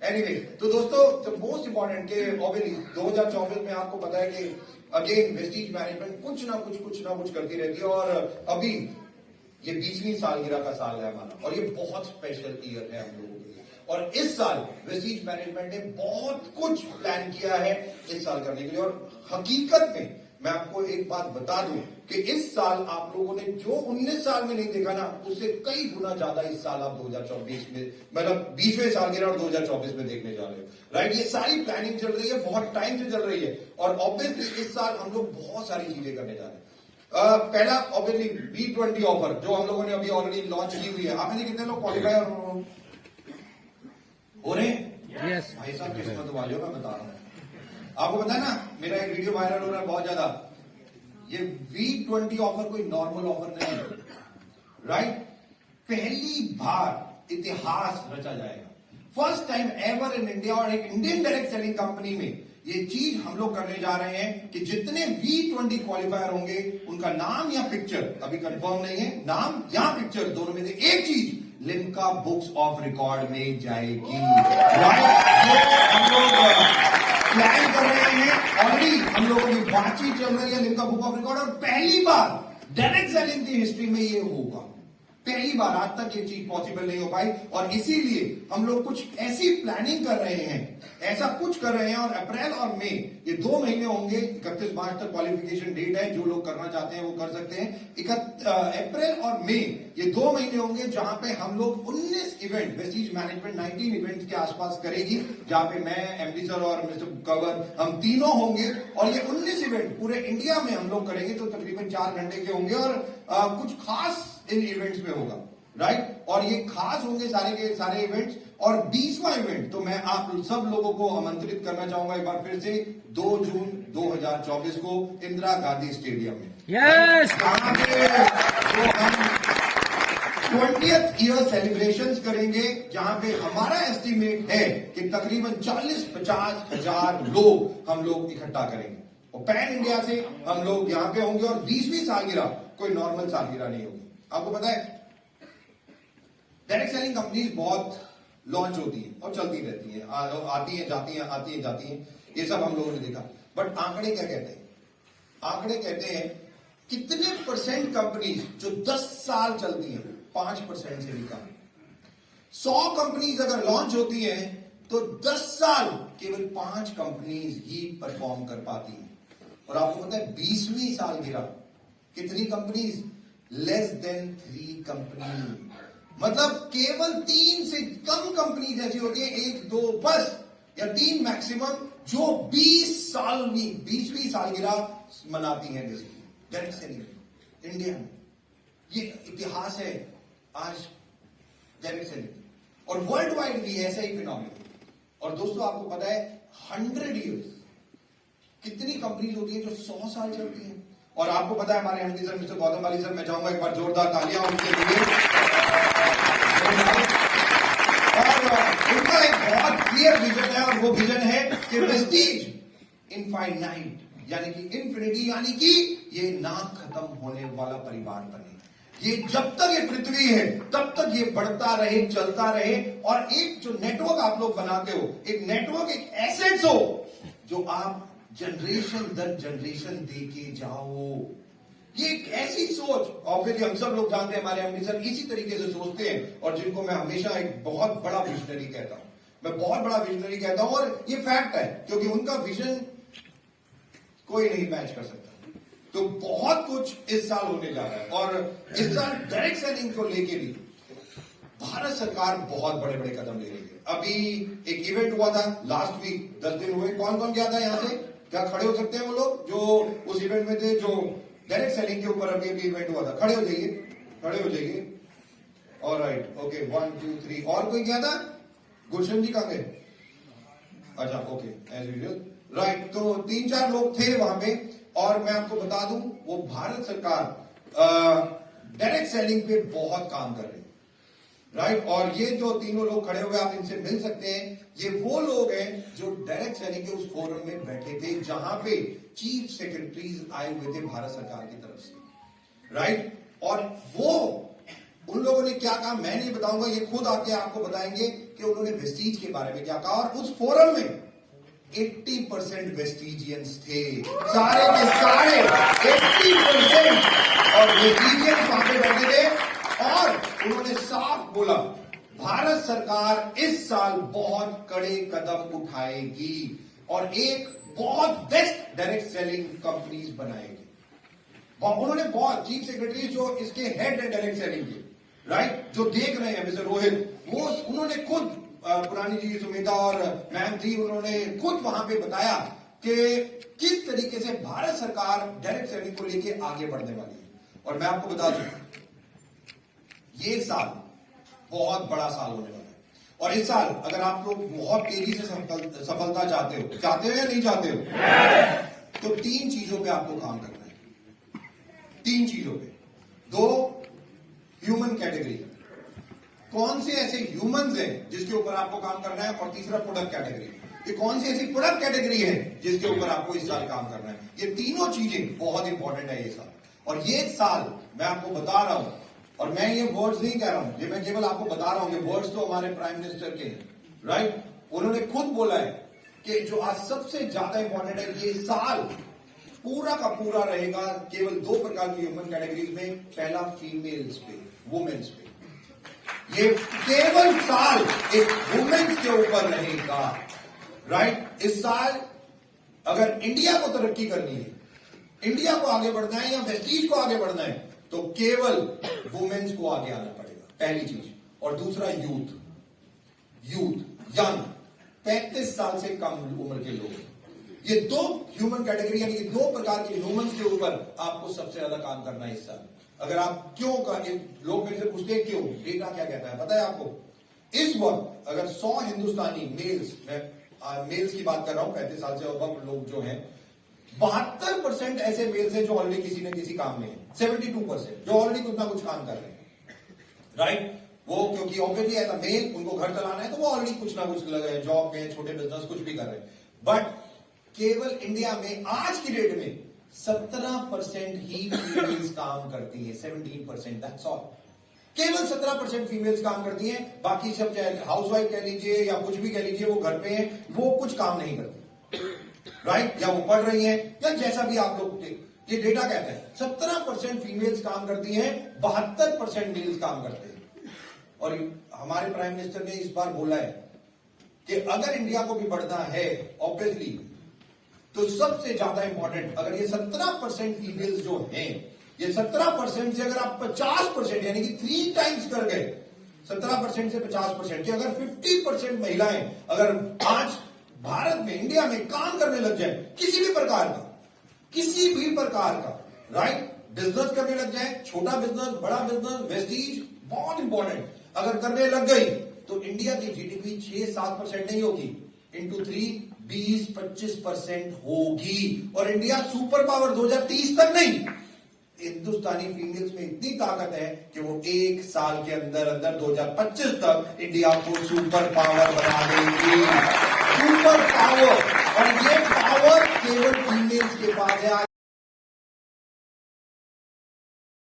Anyway तो दोस्तों most important के ऑब्वियसली 2024 में आपको पता है कि अगेन वेस्टीज मैनेजमेंट कुछ ना कुछ करती रहती है और अभी ये 20वीं सालगिरह का साल है हमारा और ये बहुत स्पेशल ईयर है हम लोगों के लिए। और इस साल वेस्टीज मैनेजमेंट ने बहुत कुछ प्लान किया है इस साल करने के लिए। और हकीकत में मैं आपको एक बात बता दूं कि इस साल आप लोगों ने जो 19 साल में नहीं देखा ना, उससे कई गुना ज्यादा इस साल आप 2024 में मतलब 20वें सालगिरह और 2024 में देखने जा रहे हो। राइट, ये सारी प्लानिंग चल रही है, बहुत टाइम से चल रही है और ऑब्वियसली इस साल हम लोग बहुत सारी चीजें करने जा रहे हैं। पहला ऑब्वियसली B20 ऑफर जो हम लोगों ने अभी ऑलरेडी लॉन्च की हुई है। आप में से कितने लोग क्वालिफाई हो रहे हैं? यस भाई साहब किस्मत वाले हो, मैं बता रहा हूं। आपको पता है ना, मेरा एक वीडियो वायरल हो रहा है बहुत ज्यादा। ये B20 ऑफर कोई नॉर्मल ऑफर नहीं है। राइट, पहली बार इतिहास रचा जाएगा, first time ever in India और एक इंडियन डायरेक्ट सेलिंग कंपनी में ये चीज हम लोग करने जा रहे हैं कि जितने B20 क्वालिफायर होंगे उनका नाम या पिक्चर, अभी कंफर्म नहीं है, नाम या पिक्चर दोनों में से एक चीज लिम्का बुक्स ऑफ रिकॉर्ड में जाएगी। हम लोग प्लान कर रहे हैं, ऑलरेडी हम लोगों की बातचीत चल रही है लिम्का बुक ऑफ रिकॉर्ड और पहली बार डायरेक्ट सेलिंग की हिस्ट्री में ये होगा। पहली बार, आज तक ये चीज पॉसिबल नहीं हो पाई और इसीलिए हम लोग कुछ ऐसी प्लानिंग कर रहे हैं, ऐसा कुछ कर रहे हैं। और अप्रैल और मई ये 2 महीने होंगे, 31 मार्च तक क्वालिफिकेशन डेट है, जो लोग करना चाहते हैं वो कर सकते हैं। अप्रैल और मई ये 2 महीने होंगे जहां पे हम लोग 19 इवेंट, वेस्टीज मैनेजमेंट 19 इवेंट्स के आसपास करेगी, जहां पे मैं, एमडी सर और मिस्टर कवर हम तीनों होंगे और ये 19 इवेंट पूरे इंडिया में हम लोग करेंगे, तो तकरीबन 4 घंटे के होंगे और कुछ खास इन इवेंट्स में होगा। राइट, और ये खास होंगे सारे के सारे इवेंट्स। और 20वां इवेंट तो मैं आप सब लोगों को आमंत्रित करना चाहूंगा एक बार फिर से 2 जून 2024 को इंदिरा गांधी स्टेडियम में। यस, जहां पे तो हम 20th ईयर सेलिब्रेशंस करेंगे, जहां पे हमारा एस्टिमेट है कि तकरीबन 40-50 हजार लोग हम लोग इकट्ठा करेंगे और पैन इंडिया से हम लोग यहां पे होंगे। और 20वीं सालगिरह कोई नॉर्मल सालगिरह नहीं होगी। आपको पता है डायरेक्ट सेलिंग कंपनीज बहुत लॉन्च होती है और चलती रहती है, आती है जाती है, आती है जाती है, ये सब हम लोगों ने देखा। बट आंकड़े क्या कहते हैं? आंकड़े कहते हैं कितने परसेंट कंपनीज जो 10 साल चलती हैं, 5% से भी कम। 100 कंपनीज अगर लॉन्च होती हैं तो 10 साल केवल 5 कंपनीज ही परफॉर्म कर पाती हैं। और आपको पता है 20वीं सालगिरह कितनी कंपनीज? लेस देन 3 कंपनी, मतलब केवल 3 से कम कंपनीज ऐसी होती है, 1 2 बस या 3 मैक्सिमम, जो 20वीं सालगिरह मनाती हैं डायरेक्ट सेलिंग इंडिया में। ये इतिहास है आज डायरेक्ट सेलिंग और वर्ल्ड वाइड भी ऐसा ही फिनोमिना। और दोस्तों आपको पता है 100 इयर्स कितनी कंपनीज होती है जो 100 साल चलती हैं। और आपको पता है हमारे एमडी सर मिस्टर गौतम वाली सर, मैं चाहूंगा एक बार जोरदार तालियां उनके लिए। और उनका एक बहुत क्लियर विजन है और वो विजन है कि वेस्टीज इनफाइनाइट, यानी कि इन्फिनिटी, यानी कि ये ना खत्म होने वाला परिवार बने। ये जब तक ये पृथ्वी है तब तक ये बढ़ता रहे, चलता रहे। और एक जो नेटवर्क आप लोग बनाते हो, एक नेटवर्क, एक एसेट्स हो जो आप जनरेशन दर जनरेशन देके जाओ। ये एक ऐसी सोच, ऑब्वियसली हम सब लोग जानते हैं हमारे एमडी सर इसी तरीके से सोचते हैं और जिनको मैं हमेशा एक बहुत बड़ा विजनरी कहता हूं, मैं बहुत बड़ा विजनरी कहता हूं। और ये फैक्ट है क्योंकि उनका विजन कोई नहीं मैच कर सकता। तो बहुत कुछ इस साल होने जा रहा है और इस साल डायरेक्ट सेलिंग को लेके भी भारत सरकार बहुत बड़े बड़े कदम ले रही है। अभी एक इवेंट हुआ था लास्ट वीक, 10 दिन हुए। कौन कौन गया था यहां से? क्या खड़े हो सकते हैं वो लोग जो उस इवेंट में थे, जो डायरेक्ट सेलिंग के ऊपर अभी इवेंट हुआ था? खड़े हो जाइए, खड़े हो जाइए। Alright, okay, 1 2 3। और कोई गया था? गुलशन जी कहां गए? अच्छा, ओके, एज यूजुअल। राइट, तो 3-4 लोग थे वहां पे। और मैं आपको बता दूं, वो भारत सरकार डायरेक्ट सेलिंग पे बहुत काम कर रही है। राइट, और ये जो तीनों लोग खड़े हुए, आप इनसे मिल सकते हैं। ये वो लोग हैं जो डायरेक्ट सेलिंग के उस फोरम में बैठे थे जहां पे चीफ सेक्रेटरीज आए हुए थे भारत सरकार की तरफ से। राइट, और वो उन लोगों ने क्या कहा मैं नहीं बताऊंगा, ये खुद आके आपको बताएंगे कि उन्होंने वेस्टीज के बारे में क्या कहा। और उस फोरम में 80% वेस्टीजियंस थे, सारे के सारे 80%। और वेस्टीजियंस वहां पे बैठे थे और उन्होंने साफ बोला भारत सरकार इस साल बहुत कड़े कदम उठाएगी और एक बहुत बेस्ट डायरेक्ट सेलिंग कंपनीज बनाएगी। उन्होंने बहुत चीफ सेक्रेटरी जो इसके हेड है डायरेक्ट सेलिंग के, राइट, जो देख रहे हैं मिस्टर रोहित, वो उन्होंने खुद पुरानी जी सुमिता और मैम थी, उन्होंने खुद वहां पे बताया कि किस तरीके से भारत सरकार डायरेक्ट सेलिंग को लेके आगे बढ़ने वाली है। और मैं आपको बता दूं ये साल बहुत बड़ा साल होने वाला है। और इस साल अगर आप लोग बहुत तेजी से सफलता चाहते हो या नहीं चाहते हो, तो 3 चीजों पे आपको काम करना है। 3 चीजों पे। 2 ह्यूमन कैटेगरी, कौन से ऐसे ह्यूमंस हैं जिसके ऊपर आपको काम करना है। और तीसरा प्रोडक्ट कैटेगरी, ये कौन सी ऐसी प्रोडक्ट कैटेगरी है जिसके ऊपर आपको इस साल काम करना है। ये तीनों चीजें बहुत इंपॉर्टेंट है ये साल। और ये साल मैं आपको बता रहा हूं, और मैं ये वर्ड्स नहीं कह रहा हूं, ये मैं केवल आपको बता रहा हूं, ये वर्ड्स तो हमारे प्राइम मिनिस्टर के हैं, राइट। उन्होंने खुद बोला है कि जो आज सबसे ज्यादा इंपॉर्टेंट है, ये साल पूरा का पूरा रहेगा केवल 2 प्रकार की ह्यूमन कैटेगरीज में। पहला फीमेल्स पे, वुमेन्स पे, ये केवल साल एक वुमेन्स के ऊपर रहेगा, राइट। इस साल अगर इंडिया को तरक्की करनी है, इंडिया को आगे बढ़ना है या वेस्टीज को आगे बढ़ना है, तो केवल वुमेन्स को आगे आना पड़ेगा, पहली चीज। और दूसरा यूथ, यंग 35 साल से कम उम्र के लोग, ये 2 ह्यूमन कैटेगरी यानी कि 2 प्रकार के ह्यूमंस के ऊपर आपको सबसे ज्यादा काम करना है इस साल। अगर आप क्यों कहें, लोग मेरे से पूछते हैं क्यों, डेटा क्या कहता है पता है आपको। इस वक्त अगर 100 हिंदुस्तानी मेल्स, मैं मेल्स की बात कर रहा हूं 35 साल से अब लोग जो हैं, 72% ऐसे मेल्स हैं जो ऑलरेडी किसी न किसी काम में है। 72% जो ऑलरेडी कुछ ना कुछ काम कर रहे हैं, राइट। वो क्योंकि ऑब्वियसली एज अ मेल उनको घर चलाना है, तो वो ऑलरेडी कुछ ना कुछ लगे हैं, जॉब में, छोटे बिजनेस कुछ भी कर रहे हैं। बट केवल इंडिया में आज की डेट में 17% ही फीमेल्स काम करती है। 17%, दैट्स ऑल। केवल 17% फीमेल्स काम करती हैं, बाकी सब चाहे हाउसवाइफ कह लीजिए या कुछ भी कह लीजिए, वो घर पे हैं, वो कुछ काम नहीं करती, राइट। या वो पढ़ रही हैं या जैसा भी आप लोग, ये डेटा कहता है 17% फीमेल्स काम करती हैं, 72% मेल्स काम करते हैं। और हमारे प्राइम मिनिस्टर ने इस बार बोला है कि अगर इंडिया को भी बढ़ना है ऑब्वियसली, तो सबसे ज्यादा इंपॉर्टेंट, अगर ये 17% फीमेल्स जो हैं, ये 17% से अगर आप 50% यानी कि 3 टाइम्स कर गए, 17% से 50% की अगर 50% महिलाएं अगर आज भारत में, इंडिया में काम करने लग जाए, किसी भी प्रकार का, राइट, बिजनेस करने लग जाए, छोटा बिजनेस, बड़ा बिजनेस, वेस्टीज, बहुत इंपॉर्टेंट, अगर करने लग गई, तो इंडिया की जीडीपी 6-7% नहीं होगी, इंटू 3 20-25% होगी। और इंडिया सुपर पावर 2030 तक नहीं, हिंदुस्तानी फीमेल्स में इतनी ताकत है कि वो 1 साल के अंदर 2025 तक इंडिया को सुपर पावर बना देंगी। सुपर पावर, और ये पावर केवल फीमेल्स के पास है।